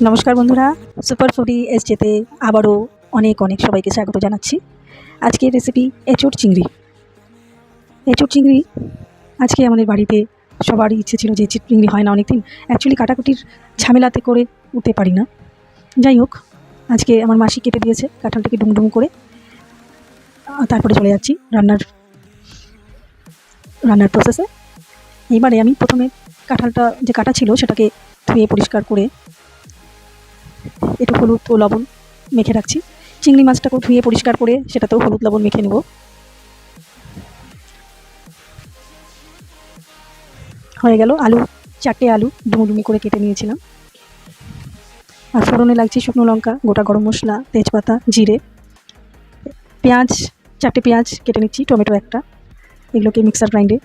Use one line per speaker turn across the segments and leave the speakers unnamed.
নমস্কার বন্ধুরা, super foodie এসজেতে আবারও অনেক অনেক সবাইকে স্বাগত জানাচ্ছি। আজকের রেসিপি এঁচোড় চিংড়ি। এঁচোড় চিংড়ি আজকে আমাদের বাড়িতে সবারই ইচ্ছে ছিল যে এঁচোড় চিংড়ি হয় না অনেকদিন, অ্যাকচুয়ালি কাটাকুটির ঝামেলাতে করে উঠতে পারি না। যাই হোক, আজকে আমার মাসি কেটে দিয়েছে কাঁঠালটাকে ডুমডুম করে। তারপরে চলে যাচ্ছি রান্নার প্রসেসে। এইবারে আমি প্রথমে কাঁঠালটা যে কাটা ছিল সেটাকে ধুয়ে পরিষ্কার করে একটু হলুদ ও লবণ মেখে রাখছি। চিংড়ি মাছটাকেও ধুয়ে পরিষ্কার করে সেটাতেও হলুদ লবণ মেখে নেব। হয়ে গেল। আলু, 4টে আলু ডুমো করে কেটে নিয়েছিলাম। আর ফোড়নে লাগছে শুকনো লঙ্কা, গোটা গরম মশলা, তেজপাতা, জিরে, পেঁয়াজ, 4টে পেঁয়াজ কেটে নিচ্ছি, টমেটো একটা। এগুলোকে মিক্সার গ্রাইন্ডে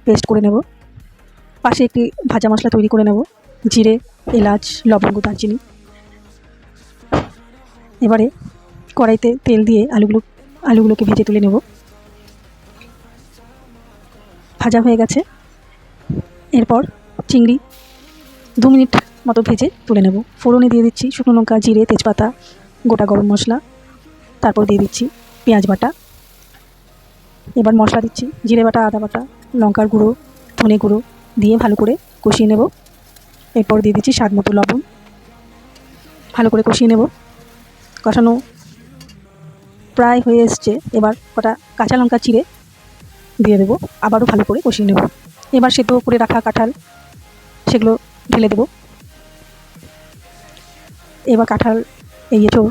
পেস্ট করে নেব। পাশে একটি ভাজা মশলা তৈরি করে নেব, জিরে, এলাচ, লবঙ্গ, দারচিনি। এবারে কড়াইতে তেল দিয়ে আলুগুলোকে ভেজে তুলে নেব। ভাজা হয়ে গেছে। এরপর চিংড়ি 2 মিনিট মতো ভেজে তুলে নেব। ফোড়নে দিয়ে দিচ্ছি শুকনো লঙ্কা, জিরে, তেজপাতা, গোটা গরম মশলা। তারপর দিয়ে দিচ্ছি পেঁয়াজ বাটা। এবার মশলা দিচ্ছি জিরে বাটা, আদা বাটা, লঙ্কার গুঁড়ো, ধনে গুঁড়ো দিয়ে ভালো করে কষিয়ে নেব। এরপর দিয়ে দিচ্ছি স্বাদ মতো লবণ। ভালো করে কষিয়ে নেব। কষানো প্রায় হয়ে এসছে। এবার কটা কাঁচা লঙ্কা চিড়ে দিয়ে দেবো, আবারও ভালো করে কষিয়ে নেব। এবার সেদ্ধ করে রাখা কাঁঠাল সেগুলো ঢেলে দেব। এবার কাঁঠাল এই এঁচোড়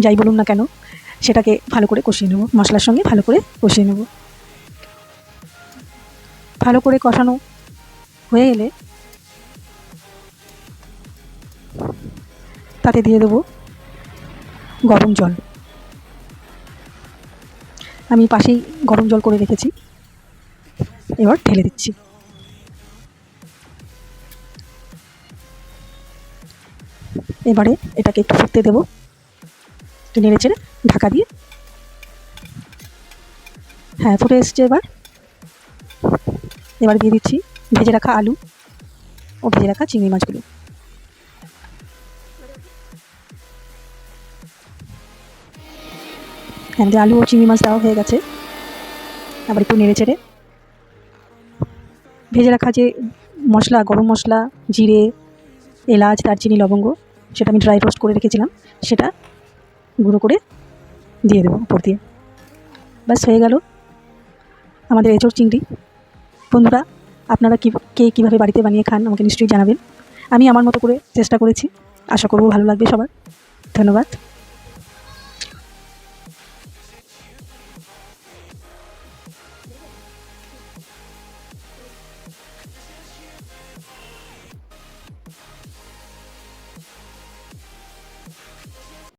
যাই বলুন না কেন সেটাকে ভালো করে কষিয়ে নেব, মশলার সঙ্গে ভালো করে কষিয়ে নেব। ভালো করে কষানো হয়ে এলে তাতে দিয়ে দেবো গরম জল। আমি পাশেই গরম জল করে রেখেছি, এবার ঢেলে দিচ্ছি। এবারে এটাকে একটু ফুটতে দেবো, একটু নেড়ে চেড়ে ঢাকা দিয়ে। হ্যাঁ, ফুটে এসছে। এবার দিয়ে দিচ্ছি ভেজে রাখা আলু ও ভেজে রাখা চিংড়ি মাছগুলো। হ্যাঁ, আলু ও চিংড়ি মাছ দেওয়া হয়ে গেছে। আবার একটু নেড়ে চেড়ে ভেজে রাখা যে মশলা, গরম মশলা, জিরে, এলাচ, দারচিনি, লবঙ্গ, সেটা আমি ড্রাই রোস্ট করে রেখেছিলাম, সেটা গুঁড়ো করে দিয়ে দেবো উপর দিয়ে। ব্যাস হয়ে গেল আমাদের এঁচোড় চিংড়ি। বন্ধুরা, আপনারা কে কীভাবে বাড়িতে বানিয়ে খান আমাকে নিশ্চয়ই জানাবেন। আমি আমার মতো করে চেষ্টা করেছি, আশা করব ভালো লাগবে সবার। ধন্যবাদ।